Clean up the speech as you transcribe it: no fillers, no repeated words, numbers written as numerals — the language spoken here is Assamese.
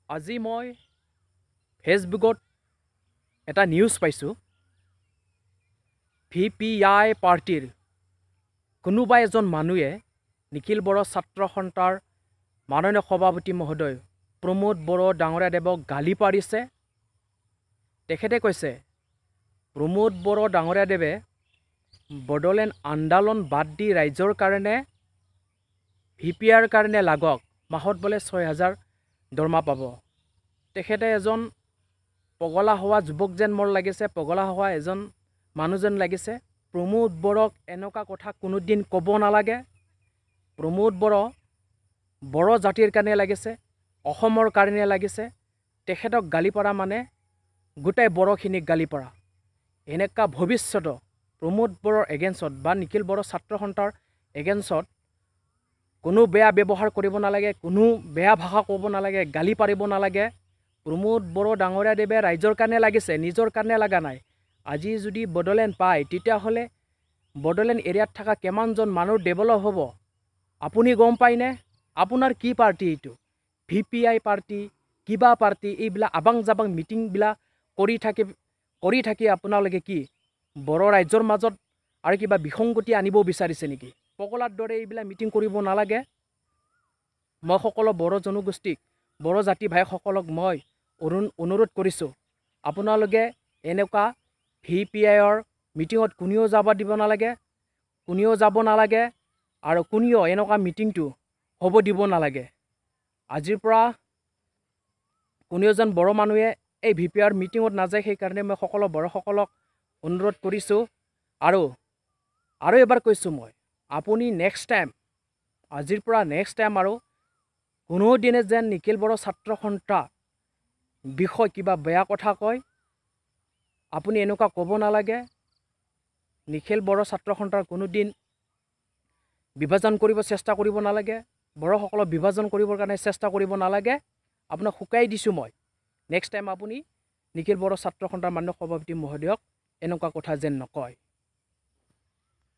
আজি মই ফেচবুকত এটা নিউজ পাইছোঁ। VPI পাৰ্টিৰ কোনোবা এজন মানুহে নিখিল বড়ো ছাত্ৰ সন্থাৰ মাননীয় সভাপতি মহোদয় প্ৰমোদ বড়ো ডাঙৰীয়াদেৱক গালি পাৰিছে। তেখেতে কৈছে প্ৰমোদ বড়ো ডাঙৰীয়াদেৱে বড়োলেণ্ড আন্দোলন বাদ দি ৰাইজৰ কাৰণে VPIৰ কাৰণে লাগক, মাহত বোলে 6,000 দৰমহা পাব। তেখেতে এজন পগলা হোৱা যুৱক যেন মোৰ লাগিছে, পগলা হোৱা এজন মানুহ যেন লাগিছে। প্ৰমোদ বড়োক এনেকুৱা কথা কোনোদিন ক'ব নালাগে। প্ৰমোদ বড়ো বড়ো জাতিৰ কাৰণে লাগিছে, অসমৰ কাৰণে লাগিছে। তেখেতক গালি পৰা মানে গোটেই বড়োখিনিক গালি পৰা। এনেকুৱা ভৱিষ্যত প্ৰমোদ বড়োৰ এগেইনষ্টত বা নিখিল বড়ো ছাত্ৰ সন্থাৰ এগেইনষ্টত কোনো বেয়া ব্যৱহাৰ কৰিব নালাগে, কোনো বেয়া ভাষা ক'ব নালাগে, গালি পাৰিব নালাগে। প্ৰমোদ বড়ো ডাঙৰীয়াদেৱে ৰাইজৰ কাৰণে লাগিছে, নিজৰ কাৰণে লগা নাই। আজি যদি বড়োলেণ্ড পায় তেতিয়াহ'লে বড়োলেণ্ড এৰিয়াত থকা কিমানজন মানুহ ডেভেলপ হ'ব আপুনি গম পায়নে? আপোনাৰ কি পাৰ্টি এইটো? VPI পাৰ্টি, কিবা পাৰ্টি, এইবিলাক আবাং জাবাং মিটিংবিলাক কৰি থাকি আপোনালোকে কি বড়ো ৰাইজৰ মাজত আৰু কিবা বিসংগতি আনিব বিচাৰিছে নেকি? পগলাৰ দৰে এইবিলাক মিটিং কৰিব নালাগে। মই সকলো বড়ো জনগোষ্ঠীক, বড়ো জাতি ভাইসকলক মই অনুৰোধ কৰিছোঁ, আপোনালোকে এনেকুৱা VPIৰ মিটিঙত কোনেও যাব দিব নালাগে, কোনেও যাব নালাগে আৰু কোনেও এনেকুৱা মিটিংটো হ'ব দিব নালাগে। আজিৰ পৰা কোনেও যেন বড়ো মানুহে এই VPIৰ মিটিঙত নাযায়, সেইকাৰণে মই সকলো বড়োসকলক অনুৰোধ কৰিছোঁ। আৰু এবাৰ কৈছোঁ মই, আপুনি নেক্সট টাইম, আজিৰ পৰা নেক্সট টাইম আৰু কোনোদিনে যেন নিখিল বড়ো ছাত্ৰ সন্থা বিষয় কিবা বেয়া কথা কয়, আপুনি এনেকুৱা ক'ব নালাগে। নিখিল বড়ো ছাত্ৰ সন্থাৰ কোনোদিন বিভাজন কৰিব চেষ্টা কৰিব নালাগে, বড়োসকলক বিভাজন কৰিবৰ কাৰণে চেষ্টা কৰিব নালাগে। আপোনাক শুকাই দিছোঁ মই, নেক্সট টাইম আপুনি নিখিল বড়ো ছাত্ৰ সন্থাৰ মাননীয় সভাপতি মহোদয়ক এনেকুৱা কথা যেন নকয়।